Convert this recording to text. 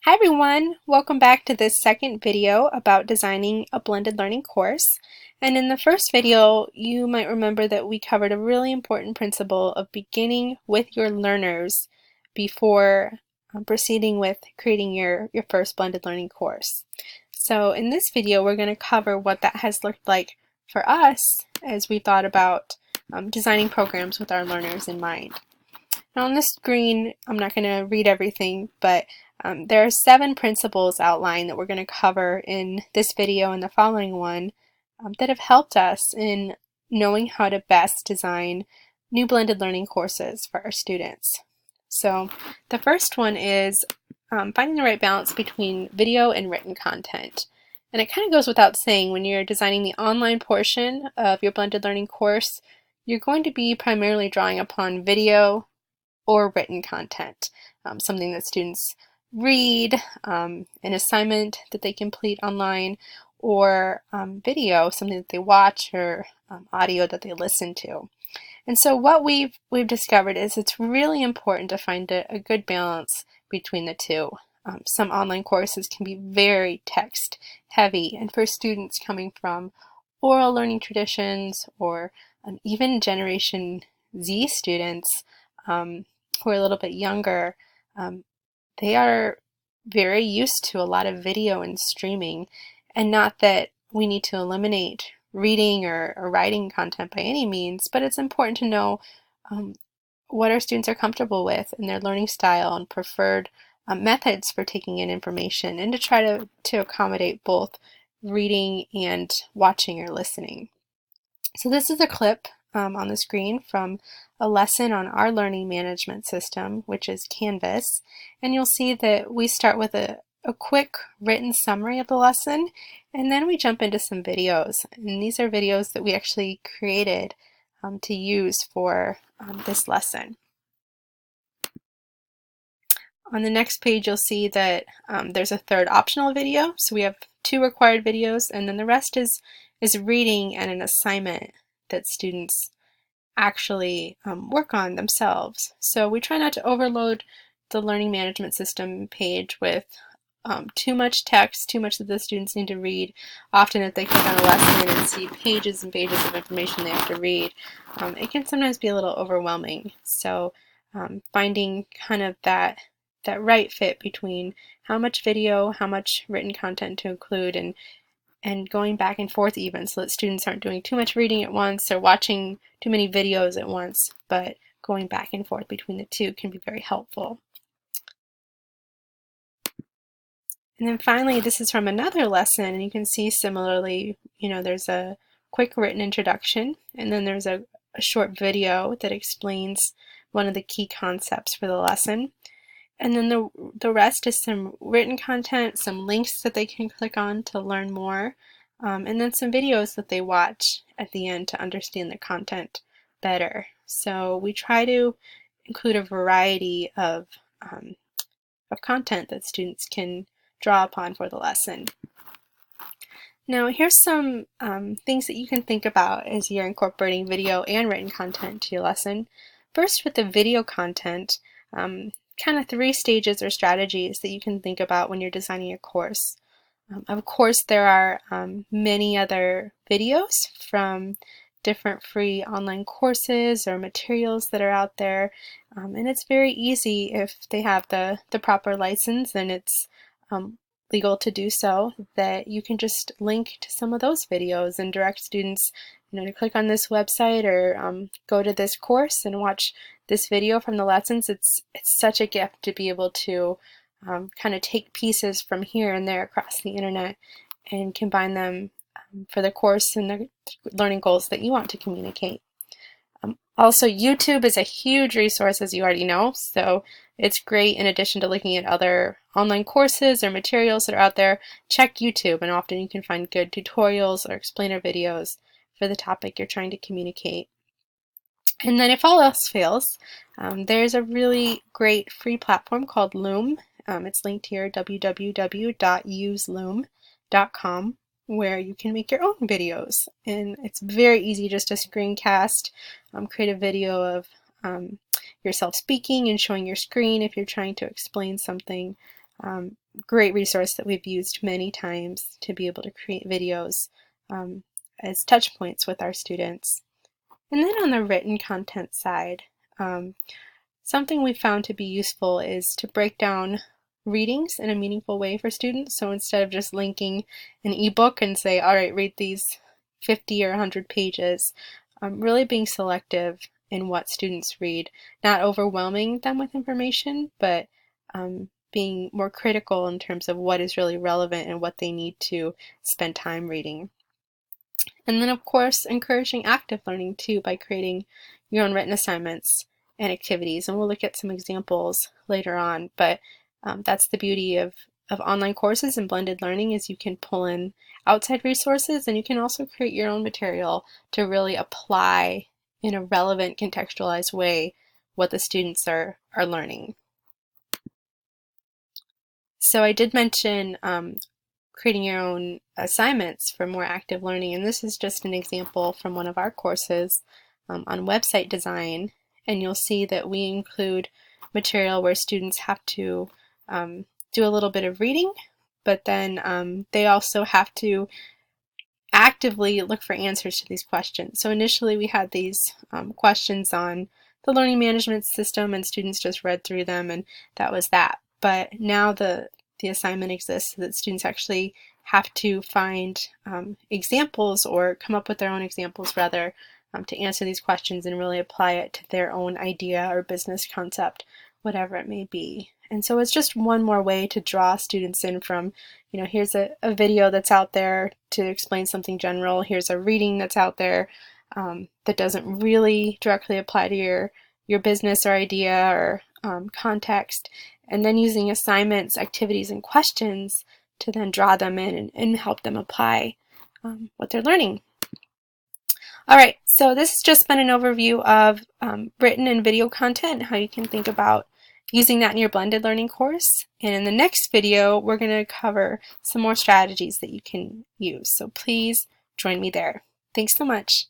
Hi everyone! Welcome back to this second video about designing a blended learning course. And in the first video, you might remember that we covered a really important principle of beginning with your learners before proceeding with creating your first blended learning course. So in this video, we're going to cover what that has looked like for us as we thought about designing programs with our learners in mind. Now on the screen, I'm not going to read everything, but there are 7 principles outlined that we're going to cover in this video and the following one that have helped us in knowing how to best design new blended learning courses for our students. So the first one is finding the right balance between video and written content. And it kind of goes without saying, when you're designing the online portion of your blended learning course, you're going to be primarily drawing upon video or written content, something that students read, an assignment that they complete online, or video, something that they watch, or audio that they listen to. And so what we've discovered is it's really important to find a good balance between the two. Some online courses can be very text heavy, and for students coming from oral learning traditions or even Generation Z students who are a little bit younger, they are very used to a lot of video and streaming, and not that we need to eliminate reading or writing content by any means, but it's important to know what our students are comfortable with in their learning style and preferred methods for taking in information, and to try to accommodate both reading and watching or listening. So this is a clip on the screen from a lesson on our learning management system, which is Canvas. And you'll see that we start with a quick written summary of the lesson, and then we jump into some videos. And these are videos that we actually created to use for this lesson. On the next page, you'll see that there's a third optional video. So we have 2 required videos, and then the rest is reading and an assignment that students actually work on themselves. So we try not to overload the learning management system page with too much text, too much that the students need to read. Often if they click on a lesson and see pages and pages of information they have to read, it can sometimes be a little overwhelming. So finding kind of that right fit between how much video, how much written content to include, and going back and forth even, so that students aren't doing too much reading at once or watching too many videos at once, but going back and forth between the two can be very helpful. And then finally, this is from another lesson, and you can see similarly, there's a quick written introduction, and then there's a short video that explains one of the key concepts for the lesson. And then the rest is some written content, some links that they can click on to learn more, and then some videos that they watch at the end to understand the content better. So we try to include a variety of content that students can draw upon for the lesson. Now here's some things that you can think about as you're incorporating video and written content to your lesson. First, with the video content, kind of 3 stages or strategies that you can think about when you're designing a course. Of course, there are many other videos from different free online courses or materials that are out there, and it's very easy if they have the proper license and it's legal to do so, that you can just link to some of those videos and direct students to click on this website or go to this course and watch this video from the lessons. It's such a gift to be able to kind of take pieces from here and there across the internet and combine them for the course and the learning goals that you want to communicate. Also, YouTube is a huge resource, as you already know, so it's great. In addition to looking at other online courses or materials that are out there, check YouTube, and often you can find good tutorials or explainer videos for the topic you're trying to communicate. And then if all else fails, there's a really great free platform called Loom. It's linked here, www.useloom.com, where you can make your own videos. And it's very easy just to screencast, create a video of yourself speaking and showing your screen if you're trying to explain something, Great resource that we've used many times to be able to create videos as touch points with our students. And then on the written content side, something we found to be useful is to break down readings in a meaningful way for students. So instead of just linking an ebook and say, all right, read these 50 or 100 pages, really being selective in what students read, not overwhelming them with information, but being more critical in terms of what is really relevant and what they need to spend time reading. And then, of course, encouraging active learning too by creating your own written assignments and activities. And we'll look at some examples later on, but that's the beauty of online courses and blended learning is you can pull in outside resources and you can also create your own material to really apply in a relevant, contextualized way what the students are learning. So I did mention creating your own assignments for more active learning, and this is just an example from one of our courses on website design, and you'll see that we include material where students have to do a little bit of reading, but then they also have to actively look for answers to these questions. So initially we had these questions on the learning management system and students just read through them and that was that. But now the assignment exists so that students actually have to find examples or come up with their own examples rather to answer these questions and really apply it to their own idea or business concept, whatever it may be. And so it's just one more way to draw students in from, you know, here's a video that's out there to explain something general, here's a reading that's out there that doesn't really directly apply to your business or idea or context, and then using assignments, activities, and questions to then draw them in and help them apply what they're learning. All right, so this has just been an overview of written and video content and how you can think about using that in your blended learning course. And in the next video, we're going to cover some more strategies that you can use. So please join me there. Thanks so much.